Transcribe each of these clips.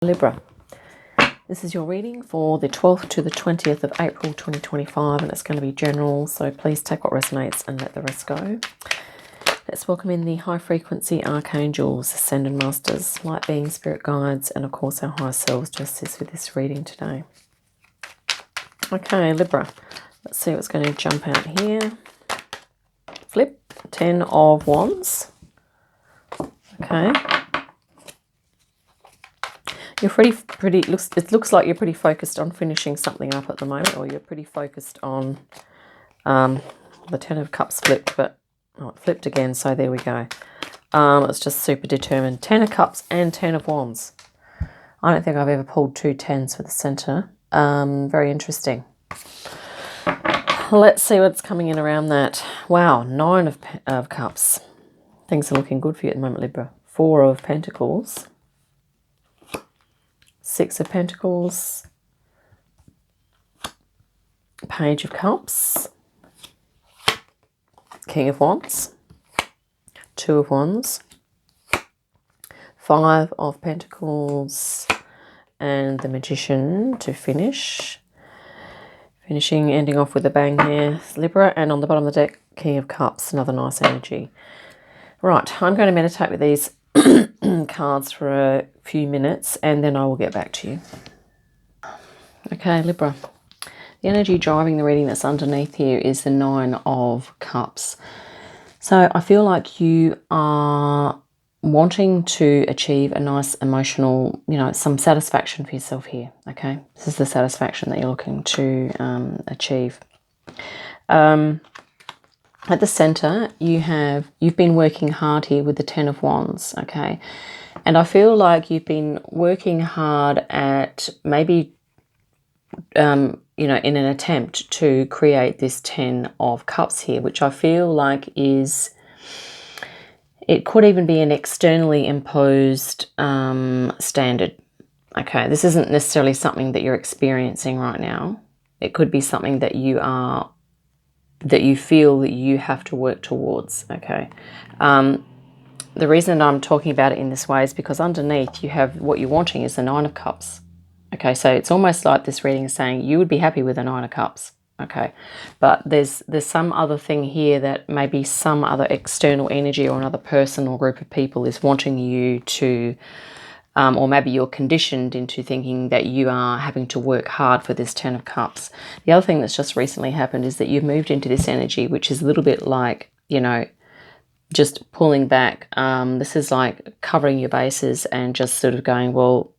Libra, this is your reading for the 12th to the 20th of April 2025, and it's going to be general, so please take what resonates and let the rest go. Let's welcome in the high frequency archangels, ascendant masters, light beings, spirit guides, and of course our higher selves to assist with this reading today. Okay, Libra, let's see what's going to jump out here. Flip, 10 of Wands. Okay. You're it looks like you're pretty focused on finishing something up at the moment, or you're pretty focused on the 10 of Cups flipped, but it flipped again, so there we go. It's just super determined. 10 of Cups and 10 of Wands. I don't think I've ever pulled two tens for the center. Very interesting. Let's see what's coming in around that. Wow, 9 of Cups. Things are looking good for you at the moment, Libra. 4 of Pentacles. 6 of Pentacles, Page of Cups, King of Wands, 2 of Wands, 5 of Pentacles, and the Magician to finish. Ending off with a bang here, Libra, and on the bottom of the deck, King of Cups, another nice energy. Right, I'm going to meditate with these cards for a few minutes and then I will get back to you. Okay, Libra. The energy driving the reading that's underneath here is the 9 of Cups. So I feel like you are wanting to achieve a nice emotional, some satisfaction for yourself here. Okay, this is the satisfaction that you're looking to achieve. At the center, you've been working hard here with the 10 of Wands, okay? And I feel like you've been working hard at maybe, in an attempt to create this 10 of Cups here, which I feel like it could even be an externally imposed standard, okay? This isn't necessarily something that you're experiencing right now. It could be something that you feel that you have to work towards, okay? The reason I'm talking about it in this way is because underneath you have what you're wanting is the 9 of Cups, okay? So it's almost like this reading is saying you would be happy with the 9 of Cups, okay? But there's some other thing here that maybe some other external energy or another person or group of people is wanting you to or maybe you're conditioned into thinking that you are having to work hard for this 10 of Cups. The other thing that's just recently happened is that you've moved into this energy, which is a little bit like, just pulling back. This is like covering your bases and just sort of going, well,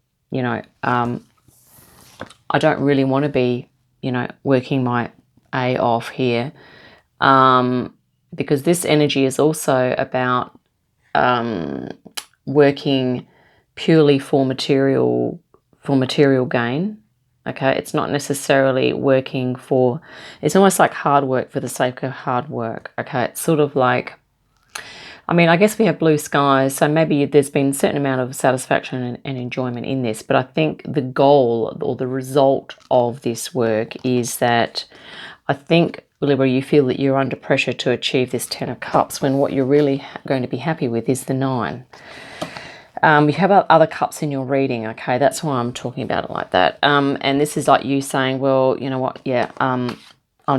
I don't really want to be, working my A off here. Because this energy is also about working purely for material gain, okay? It's not necessarily working for, it's almost like hard work for the sake of hard work, okay? It's sort of like, I guess we have blue skies, so maybe there's been a certain amount of satisfaction and enjoyment in this, but I think the goal or the result of this work is that I think, Libra, you feel that you're under pressure to achieve this 10 of Cups when what you're really going to be happy with is the 9. You have other cups in your reading, okay? That's why I'm talking about it like that. And this is like you saying, well, you know what? Yeah, I'm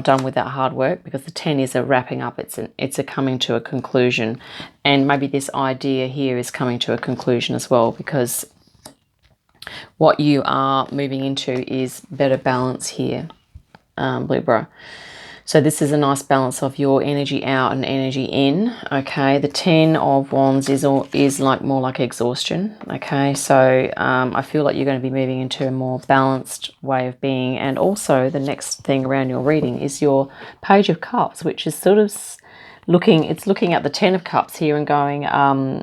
done with that hard work, because the 10 is a wrapping up. It's a coming to a conclusion. And maybe this idea here is coming to a conclusion as well, because what you are moving into is better balance here, Libra. So this is a nice balance of your energy out and energy in, okay? The 10 of Wands is like more like exhaustion, okay? So I feel like you're going to be moving into a more balanced way of being. And also the next thing around your reading is your Page of Cups, which is sort of looking at the 10 of Cups here and going,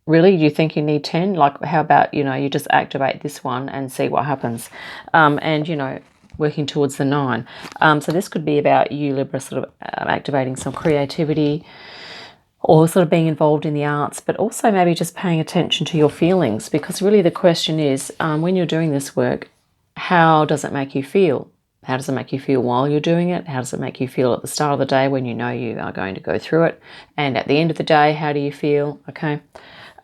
really, do you think you need 10? Like, how about, you just activate this one and see what happens? And, working towards the 9. So this could be about you, Libra, sort of activating some creativity or sort of being involved in the arts, but also maybe just paying attention to your feelings, because really the question is, when you're doing this work, how does it make you feel? How does it make you feel while you're doing it? How does it make you feel at the start of the day when you know you are going to go through it? And at the end of the day, how do you feel? Okay.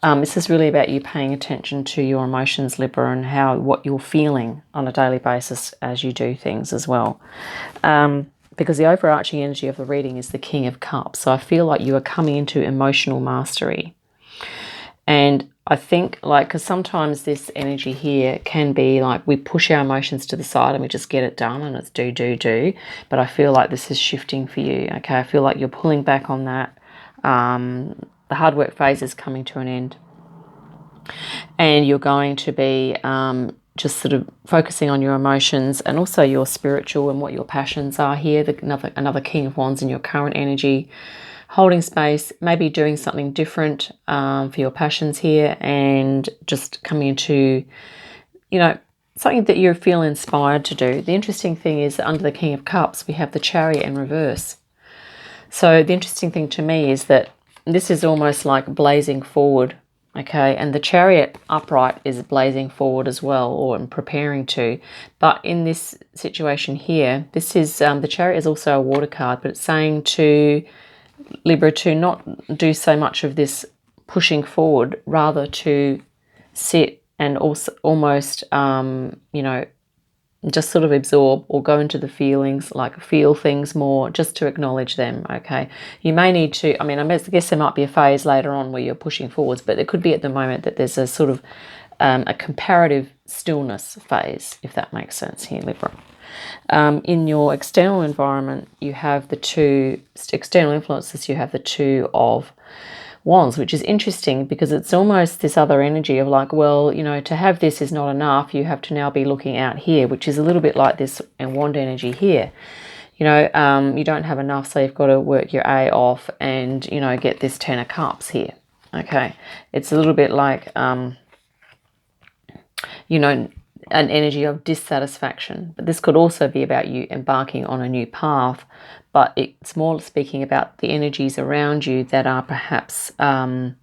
This is really about you paying attention to your emotions, Libra, and what you're feeling on a daily basis as you do things as well. Because the overarching energy of the reading is the King of Cups. So I feel like you are coming into emotional mastery. And I think, like, because sometimes this energy here can be like we push our emotions to the side and we just get it done and it's do. But I feel like this is shifting for you, okay? I feel like you're pulling back on that. The hard work phase is coming to an end. And you're going to be just sort of focusing on your emotions and also your spiritual and what your passions are here. Another King of Wands in your current energy. Holding space, maybe doing something different for your passions here, and just coming into, you know, something that you feel inspired to do. The interesting thing is that under the King of Cups, we have the Chariot in reverse. So the interesting thing to me is that this is almost like blazing forward, okay? And the Chariot upright is blazing forward as well, or preparing to. But in this situation here, this is, the Chariot is also a water card, but it's saying to Libra to not do so much of this pushing forward, rather to sit and also almost, you know, just sort of absorb or go into the feelings, like feel things more, just to acknowledge them, okay? You may need to, I mean, I guess there might be a phase later on where you're pushing forwards, but it could be at the moment that there's a sort of a comparative stillness phase, if that makes sense here, Libra. In your external environment, you have the two external influences. You have the Two of Wands, which is interesting because it's almost this other energy of like, well, you know, to have this is not enough. You have to now be looking out here, which is a little bit like this wand energy here. You know, you don't have enough, so you've got to work your A off and, you know, get this Ten of Cups here. Okay, it's a little bit like, you know, an energy of dissatisfaction, but this could also be about you embarking on a new path, but it's more speaking about the energies around you that are perhaps, you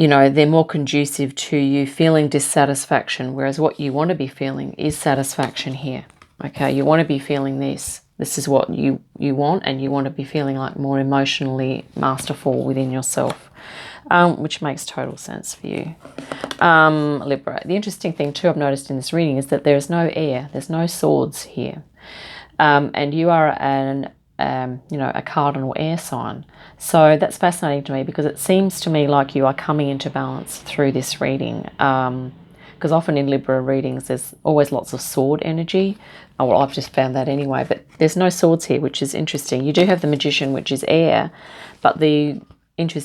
know, they're more conducive to you feeling dissatisfaction, whereas what you want to be feeling is satisfaction here, okay? You want to be feeling this is what you want, and you want to be feeling like more emotionally masterful within yourself. Which makes total sense for you, Libra. The interesting thing too I've noticed in this reading is that there's no air, there's no swords here, and you are you know, a cardinal air sign. So that's fascinating to me because it seems to me like you are coming into balance through this reading. Because often in Libra readings there's always lots of sword energy. Oh, well, I've just found that anyway, but there's no swords here, which is interesting. You do have the Magician, which is air, but the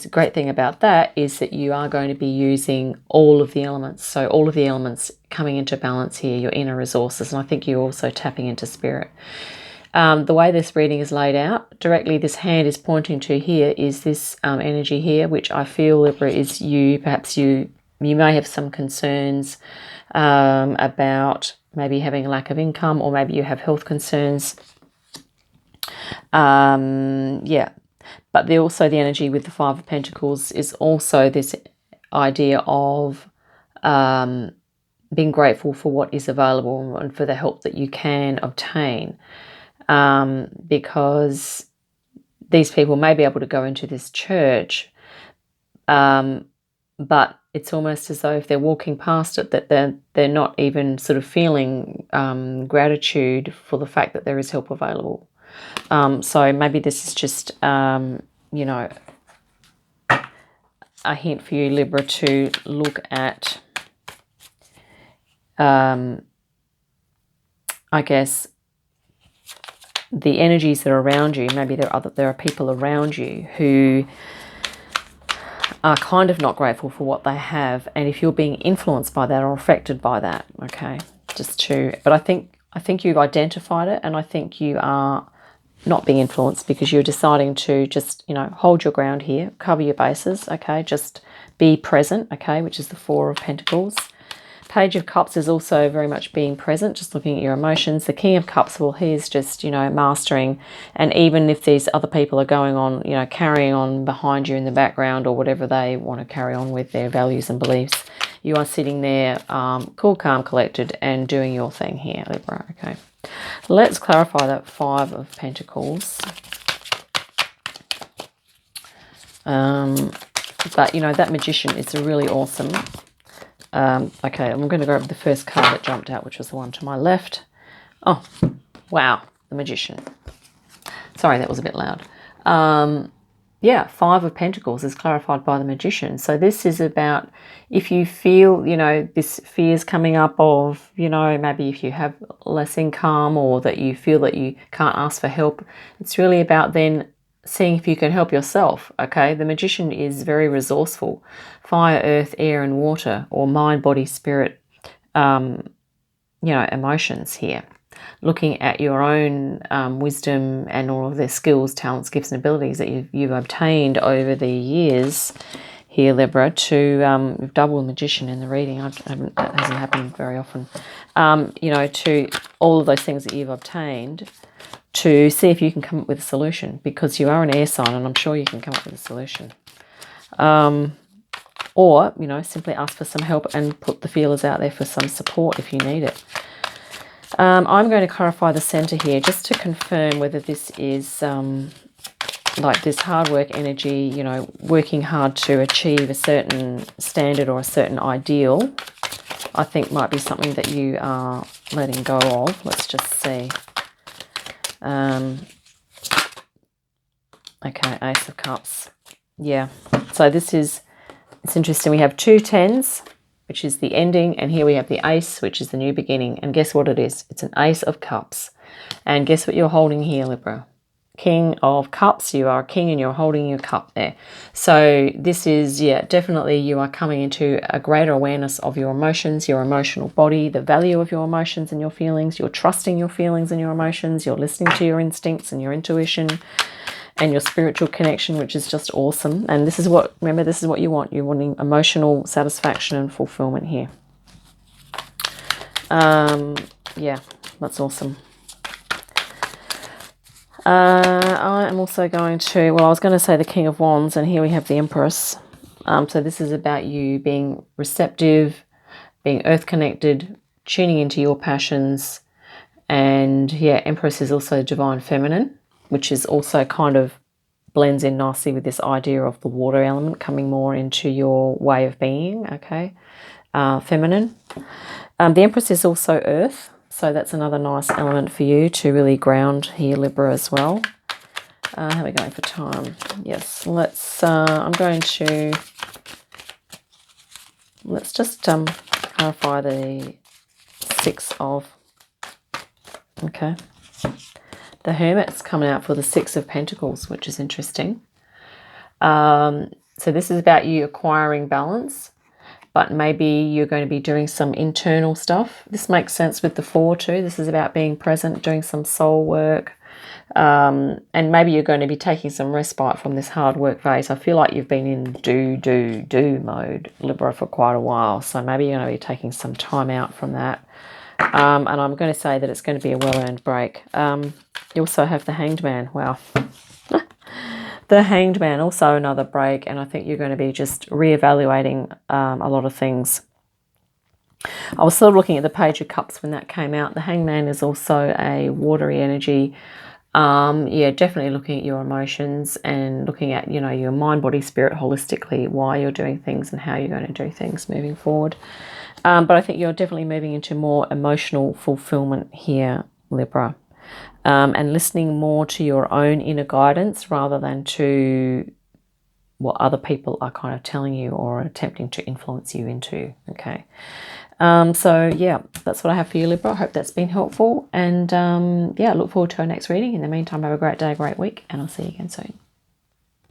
great thing about that is that you are going to be using all of the elements. So all of the elements coming into balance here, your inner resources, and I think you're also tapping into spirit. The way this reading is laid out, directly this hand is pointing to here is this energy here, which I feel, Libra, is you. Perhaps you may have some concerns about maybe having a lack of income, or maybe you have health concerns. Yeah. But also the energy with the Five of Pentacles is also this idea of being grateful for what is available and for the help that you can obtain. Because these people may be able to go into this church, but it's almost as though if they're walking past it, that they're not even sort of feeling gratitude for the fact that there is help available. So maybe this is just, you know, a hint for you, Libra, to look at, I guess, the energies that are around you. Maybe there are people around you who are kind of not grateful for what they have, and if you're being influenced by that or affected by that, okay, but I think you've identified it, and I think you are not being influenced because you're deciding to just, you know, hold your ground here, cover your bases, okay, just be present, okay, which is the Four of Pentacles. Page of Cups is also very much being present, just looking at your emotions. The King of Cups, well, he is just, you know, mastering, and even if these other people are going on, you know, carrying on behind you in the background or whatever they want to carry on with their values and beliefs, you are sitting there cool, calm, collected and doing your thing here, Libra, okay. Let's clarify that Five of Pentacles. But, you know, that Magician is really awesome. Okay, I'm going to grab the first card that jumped out, which was the one to my left. Oh, wow, the Magician. Sorry, that was a bit loud. Yeah, Five of Pentacles is clarified by the Magician. So this is about if you feel, you know, this fear's coming up of, you know, maybe if you have less income or that you feel that you can't ask for help, it's really about then seeing if you can help yourself, okay? The Magician is very resourceful. Fire, earth, air, and water, or mind, body, spirit, you know, emotions here. Looking at your own wisdom and all of their skills, talents, gifts, and abilities that you've obtained over the years here, Libra, to double the Magician in the reading. That hasn't happened very often. You know, to all of those things that you've obtained, to see if you can come up with a solution, because you are an air sign and I'm sure you can come up with a solution. Or, you know, simply ask for some help and put the feelers out there for some support if you need it. I'm going to clarify the center here just to confirm whether this is like this hard work energy, you know, working hard to achieve a certain standard or a certain ideal. I think might be something that you are letting go of. Let's just see. Okay, Ace of Cups. Yeah, so this is, it's interesting. We have two tens, which is the ending, and here we have the ace, which is the new beginning. And guess what it is? It's an Ace of Cups. And guess what you're holding here, Libra? King of Cups. You are a king and you're holding your cup there. So this is, yeah, definitely you are coming into a greater awareness of your emotions, your emotional body, the value of your emotions and your feelings. You're trusting your feelings and your emotions. You're listening to your instincts and your intuition and your spiritual connection, which is just awesome. And this is what, remember, this is what you want. You're wanting emotional satisfaction and fulfillment here. Yeah, that's awesome. I am also going to, well, I was going to say the King of Wands, and here we have the Empress. So this is about you being receptive, being earth connected, tuning into your passions. And yeah, Empress is also divine feminine, which is also kind of blends in nicely with this idea of the water element coming more into your way of being, okay? Feminine. The Empress is also earth, so that's another nice element for you to really ground here, Libra, as well. How are we going for time? Yes, let's, let's just clarify the Six of, okay. The Hermit's coming out for the Six of Pentacles, which is interesting. So this is about you acquiring balance, but maybe you're going to be doing some internal stuff. This makes sense with the Four too. This is about being present, doing some soul work. And maybe you're going to be taking some respite from this hard work phase. I feel like you've been in do mode, Libra, for quite a while. So maybe you're going to be taking some time out from that. And I'm going to say that it's going to be a well-earned break. You also have the Hanged Man. Wow. The Hanged Man, also another break. And I think you're going to be just reevaluating a lot of things. I was sort of looking at the Page of Cups when that came out. The Hanged Man is also a watery energy. Yeah, definitely looking at your emotions and looking at, you know, your mind, body, spirit holistically, why you're doing things and how you're going to do things moving forward. But I think you're definitely moving into more emotional fulfillment here, Libra. And listening more to your own inner guidance rather than to what other people are kind of telling you or attempting to influence you into, okay? So, yeah, that's what I have for you, Libra. I hope that's been helpful. And, yeah, look forward to our next reading. In the meantime, have a great day, great week, and I'll see you again soon.